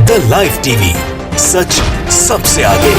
The live TV, सच सबसे आगे।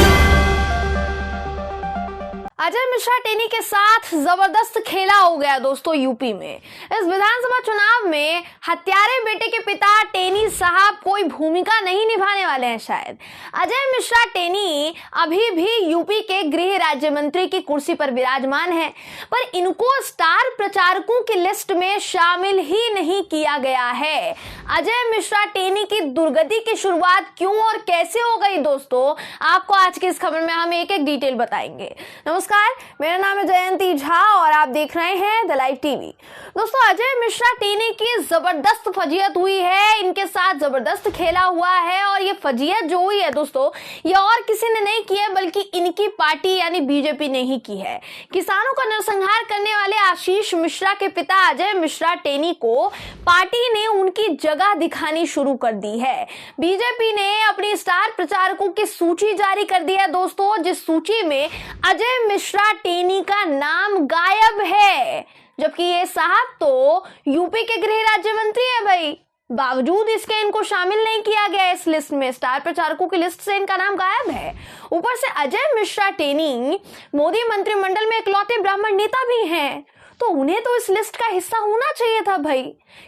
अजय मिश्रा टेनी के साथ जबरदस्त खेला हो गया दोस्तों यूपी में। इस विधानसभा चुनाव में हत्यारे बेटे के पिता टेनी साहब कोई भूमिका नहीं निभाने वाले हैं शायद। अजय मिश्रा टेनी अभी भी यूपी के गृह राज्य मंत्री की कुर्सी पर विराजमान है, पर इनको स्टार प्रचारकों की लिस्ट में शामिल ही नहीं किया गया है। अजय मिश्रा टेनी की दुर्गति की शुरुआत क्यों और कैसे हो गई दोस्तों, आपको आज की इस खबर में हम एक एक डिटेल बताएंगे। नमस्कार, मेरा नाम है जयंती झा और आप देख रहे हैं द लाइव टीवी। दोस्तों, अजय मिश्रा टेनी की जबरदस्त फजीयत हुई है, इनके साथ जबरदस्त खेला हुआ है और ये फजीयत जो हुई है दोस्तों, ये और किसी ने नहीं की है बल्कि इनकी पार्टी यानी बीजेपी ने ही की है। किसानों का नरसंहार करने वाले आशीष मिश्रा के पिता अजय मिश्रा टेनी को पार्टी ने उनकी जगह दिखानी शुरू कर दी है। बीजेपी ने अपनी स्टार प्रचारकों की सूची जारी कर दी है दोस्तों, जिस सूची में अजय मिश्रा टेनी का नाम गायब है, जबकि ये साहब तो यूपी के गृह राज्य मंत्री है भाई। बावजूद इसके इनको शामिल नहीं किया गया इस लिस्ट में, स्टार प्रचारकों की लिस्ट से इनका नाम गायब है। ऊपर से अजय मिश्रा टेनी मोदी मंत्रिमंडल में इकलौते ब्राह्मण नेता भी हैं, तो उन्हें तो इस लिस्ट का हिस्सा होना चाहिए था भाई,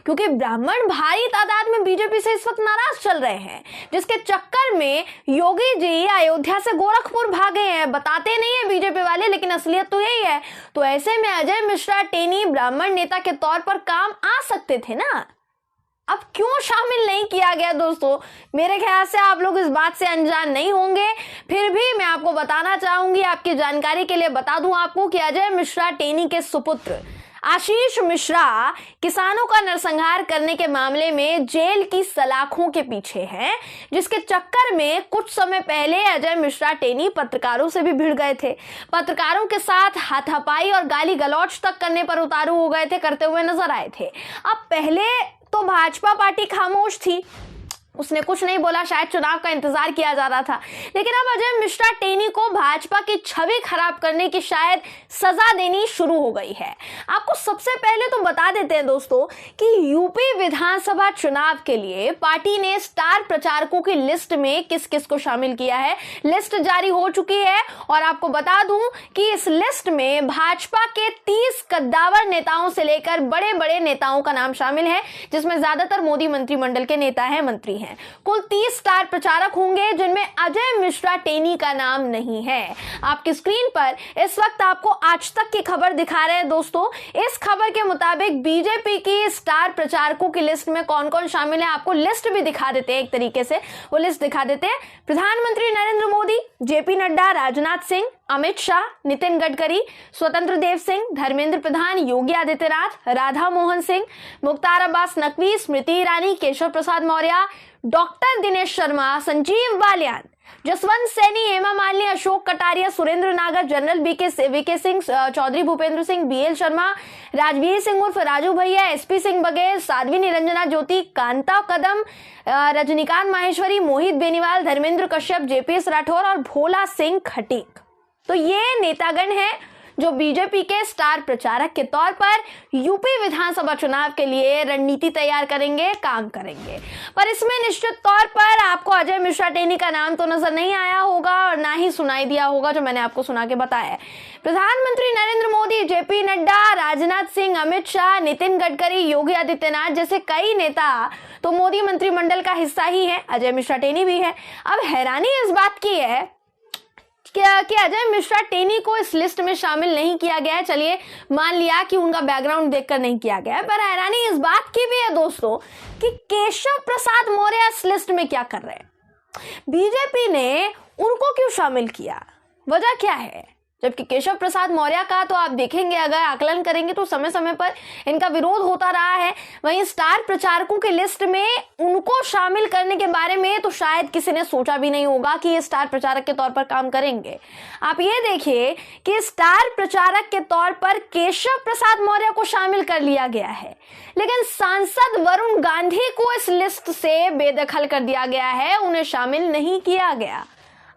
क्योंकि ब्राह्मण भारी तादाद में बीजेपी से इस वक्त नाराज चल रहे हैं, जिसके चक्कर में योगी जी अयोध्या से गोरखपुर भागे हैं। बताते नहीं है बीजेपी वाले, लेकिन असलियत तो यही है। तो ऐसे में अजय मिश्रा टेनी ब्राह्मण नेता के तौर पर काम आ सकते थे ना, अब क्यों शामिल नहीं किया गया दोस्तों? मेरे ख्याल से आप लोग इस बात से अनजान नहीं होंगे, फिर भी मैं आपको बताना चाहूंगी, आपकी जानकारी के लिए बता दूं आपको कि अजय मिश्रा टेनी के सुपुत्र आशीष मिश्रा किसानों का नरसंहार करने के मामले में जेल की सलाखों के पीछे हैं, जिसके चक्कर में कुछ समय पहले अजय मिश्रा टेनी पत्रकारों से भी भिड़ गए थे। पत्रकारों के साथ हाथापाई और गाली गलौज तक करने पर उतारू हो गए थे, करते हुए नजर आए थे। अब पहले तो भाजपा पार्टी खामोश थी, उसने कुछ नहीं बोला, शायद चुनाव का इंतजार किया जा रहा था, लेकिन अब अजय मिश्रा टेनी को भाजपा की छवि खराब करने की शायद सजा देनी शुरू हो गई है। आपको सबसे पहले तो बता देते हैं दोस्तों कि यूपी विधानसभा चुनाव के लिए पार्टी ने स्टार प्रचारकों की लिस्ट में किस किस को शामिल किया है। लिस्ट जारी हो चुकी है और आपको बता दूं कि इस लिस्ट में भाजपा के 30 कद्दावर नेताओं से लेकर बड़े बड़े नेताओं का नाम शामिल है, जिसमें ज्यादातर मोदी मंत्रिमंडल के नेता हैं, मंत्री हैं। कुल 30 स्टार प्रचारक होंगे, जिनमें अजय मिश्रा टेनी का नाम नहीं है। आपकी स्क्रीन पर इस वक्त आपको आज तक की खबर दिखा रहे हैं दोस्तों। इस खबर के मुताबिक बीजेपी की स्टार प्रचारकों की लिस्ट में कौन कौन शामिल है, आपको लिस्ट भी दिखा देते हैं, एक तरीके से वो लिस्ट दिखा देते हैं। प्रधानमंत्री नरेंद्र मोदी, जेपी नड्डा, राजनाथ सिंह, अमित शाह, नितिन गडकरी, स्वतंत्र देव सिंह, धर्मेंद्र प्रधान, योगी आदित्यनाथ, राधा मोहन सिंह, मुख्तार अब्बास नकवी, स्मृति ईरानी, केशव प्रसाद मौर्य, डॉक्टर दिनेश शर्मा, संजीव बालियान, जसवंत सैनी, हेमा मालिनी, अशोक कटारिया, सुरेंद्र नागर, जनरल वीके सिंह, चौधरी भूपेंद्र सिंह, बीएल शर्मा, राजवीर सिंह उर्फ राजू भैया, एसपी सिंह बघेल, साध्वी निरंजना ज्योति, कांता कदम, रजनीकांत माहेश्वरी, मोहित बेनीवाल, धर्मेंद्र कश्यप, जेपीएस राठौर और भोला सिंह खटीक। तो ये नेतागण हैं जो बीजेपी के स्टार प्रचारक के तौर पर यूपी विधानसभा चुनाव के लिए रणनीति तैयार करेंगे, काम करेंगे। पर इसमें निश्चित तौर पर आपको अजय मिश्रा टेनी का नाम तो नजर नहीं आया होगा और ना ही सुनाई दिया होगा, जो मैंने आपको सुना के बताया। प्रधानमंत्री नरेंद्र मोदी, जेपी नड्डा, राजनाथ सिंह, अमित शाह, नितिन गडकरी, योगी आदित्यनाथ जैसे कई नेता तो मोदी मंत्रिमंडल का हिस्सा ही है, अजय मिश्रा टेनी भी है। अब हैरानी इस बात की है कि अजय मिश्रा टेनी को इस लिस्ट में शामिल नहीं किया गया है। चलिए मान लिया कि उनका बैकग्राउंड देखकर नहीं किया गया है, पर हैरानी इस बात की भी है दोस्तों कि केशव प्रसाद मौर्य इस लिस्ट में क्या कर रहे हैं, बीजेपी ने उनको क्यों शामिल किया, वजह क्या है? जबकि केशव प्रसाद मौर्य का तो आप देखेंगे, अगर आकलन करेंगे तो समय समय पर इनका विरोध होता रहा है। वहीं स्टार प्रचारकों की लिस्ट में उनको शामिल करने के बारे में तो शायद किसी ने सोचा भी नहीं होगा कि ये स्टार प्रचारक के तौर पर काम करेंगे। आप ये देखिए कि स्टार प्रचारक के तौर पर केशव प्रसाद मौर्य को शामिल कर लिया गया है, लेकिन सांसद वरुण गांधी को इस लिस्ट से बेदखल कर दिया गया है, उन्हें शामिल नहीं किया गया।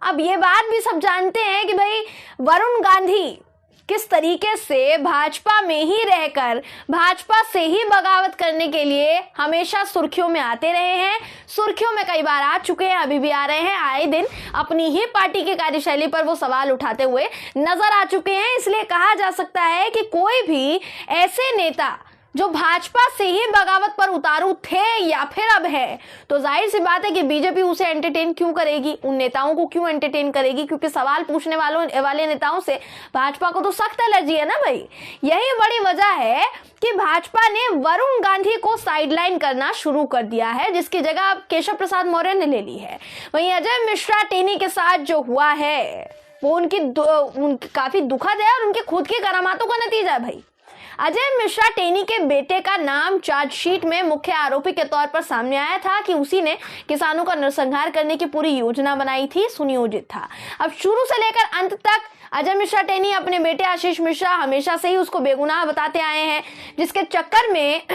अब ये बात भी सब जानते हैं कि भाई वरुण गांधी किस तरीके से भाजपा में ही रहकर भाजपा से ही बगावत करने के लिए हमेशा सुर्खियों में आते रहे हैं, सुर्खियों में कई बार आ चुके हैं, अभी भी आ रहे हैं, आए दिन अपनी ही पार्टी की कार्यशैली पर वो सवाल उठाते हुए नजर आ चुके हैं। इसलिए कहा जा सकता है कि कोई भी ऐसे नेता जो भाजपा से ही बगावत पर उतारू थे या फिर अब है, तो जाहिर सी बात है कि बीजेपी उसे एंटरटेन क्यों करेगी, उन नेताओं को क्यों एंटरटेन करेगी, क्योंकि सवाल पूछने वाले नेताओं से भाजपा को तो सख्त एलर्जी है ना भाई। यही बड़ी वजह है कि भाजपा ने वरुण गांधी को साइडलाइन करना शुरू कर दिया है, जिसकी जगह अब केशव प्रसाद मौर्य ने ले ली है। वहीं अजय मिश्रा टेनी के साथ जो हुआ है वो उनकी काफी दुखद है और उनके खुद की करामातों का नतीजा है भाई। अजय मिश्रा टेनी के बेटे का नाम चार्जशीट में मुख्य आरोपी के तौर पर सामने आया था कि उसी ने किसानों का नरसंहार करने की पूरी योजना बनाई थी, सुनियोजित था। अब शुरू से लेकर अंत तक अजय मिश्रा टेनी अपने बेटे आशीष मिश्रा हमेशा से ही उसको बेगुनाह बताते आए हैं, जिसके चक्कर में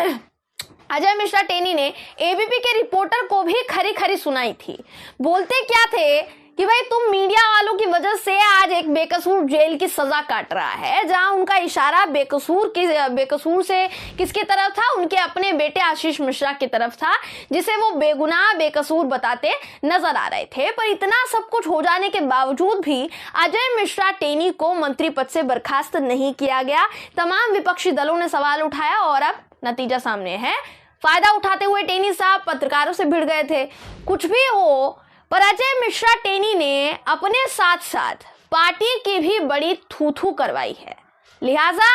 अजय मिश्रा टेनी ने एबीपी के रिपोर्टर को भी खरी खरी सुनाई थी। बोलते क्या थे कि भाई तुम मीडिया वालों की वजह से आज एक बेकसूर जेल की सजा काट रहा है, जहां उनका इशारा बेकसूर से किसकी तरफ था, उनके अपने बेटे आशीष मिश्रा की तरफ था, जिसे वो बेगुनाह बेकसूर बताते नजर आ रहे थे। पर इतना सब कुछ हो जाने के बावजूद भी अजय मिश्रा टेनी को मंत्री पद से बर्खास्त नहीं किया गया। तमाम विपक्षी दलों ने सवाल उठाया और अब नतीजा सामने है। फायदा उठाते हुए टेनी साहब पत्रकारों से भिड़ गए थे। कुछ भी हो, पर अजय मिश्रा टेनी ने अपने साथ साथ पार्टी की भी बड़ी थू-थू करवाई है। लिहाजा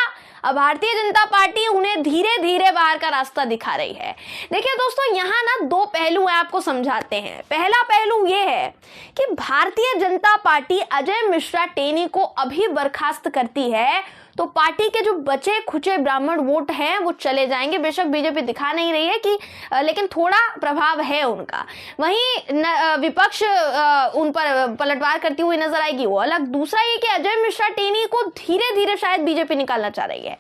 अब भारतीय जनता पार्टी उन्हें धीरे धीरे बाहर का रास्ता दिखा रही है। देखिए दोस्तों, यहाँ ना दो पहलू हैं, आपको समझाते हैं। पहला पहलू ये है कि भारतीय जनता पार्टी अजय मिश्रा टेनी को अभी बर्खास्त करती है तो पार्टी के जो बचे खुचे ब्राह्मण वोट हैं वो चले जाएंगे। बेशक बीजेपी दिखा नहीं रही है कि लेकिन थोड़ा प्रभाव है उनका। वहीं विपक्ष उन पर पलटवार करती हुई नजर आएगी, वो अलग। दूसरा ये कि अजय मिश्रा टेनी को धीरे धीरे शायद बीजेपी निकालना चाह रही है।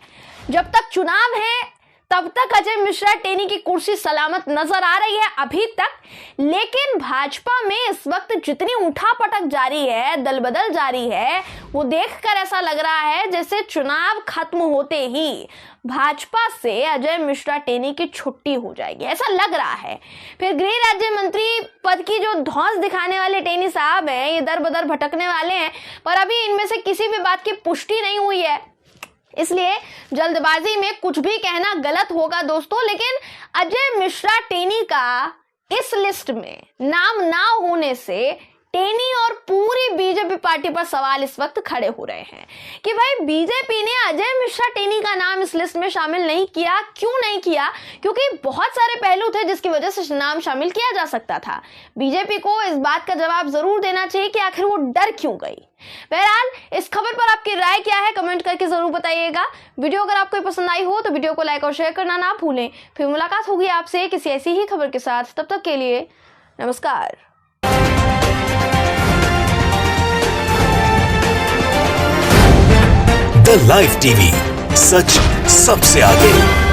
जब तक चुनाव है तब तक अजय मिश्रा टेनी की कुर्सी सलामत नजर आ रही है अभी तक, लेकिन भाजपा में इस वक्त जितनी उठापटक जारी है, दल बदल जारी है, वो देखकर ऐसा लग रहा है जैसे चुनाव खत्म होते ही भाजपा से अजय मिश्रा टेनी की छुट्टी हो जाएगी, ऐसा लग रहा है। फिर गृह राज्य मंत्री पद की जो धौंस दिखाने वाले टेनी साहब हैं, ये दर बदर भटकने वाले हैं, पर अभी इनमें से किसी भी बात की पुष्टि नहीं हुई है। इसलिए जल्दबाजी में कुछ भी कहना गलत होगा दोस्तों। लेकिन अजय मिश्रा टेनी का इस लिस्ट में नाम ना होने से टेनी और पूरी बीजेपी पार्टी पर सवाल इस वक्त खड़े हो रहे हैं कि भाई बीजेपी ने अजय मिश्रा टेनी का नाम इस लिस्ट में शामिल नहीं किया। क्यों नहीं किया? क्योंकि बहुत सारे पहलू थे जिसकी वजह से नाम शामिल किया जा सकता था। बीजेपी को इस बात का जवाब जरूर देना चाहिए कि आखिर वो डर क्यों गई। बहरहाल इस खबर पर आपकी राय क्या है, कमेंट करके जरूर बताइएगा। वीडियो अगर आपको पसंद आई हो तो वीडियो को लाइक और शेयर करना ना भूलें। फिर मुलाकात होगी आपसे किसी ऐसी ही खबर के साथ। तब तक के लिए नमस्कार। द लाइव टीवी, सच सबसे आगे।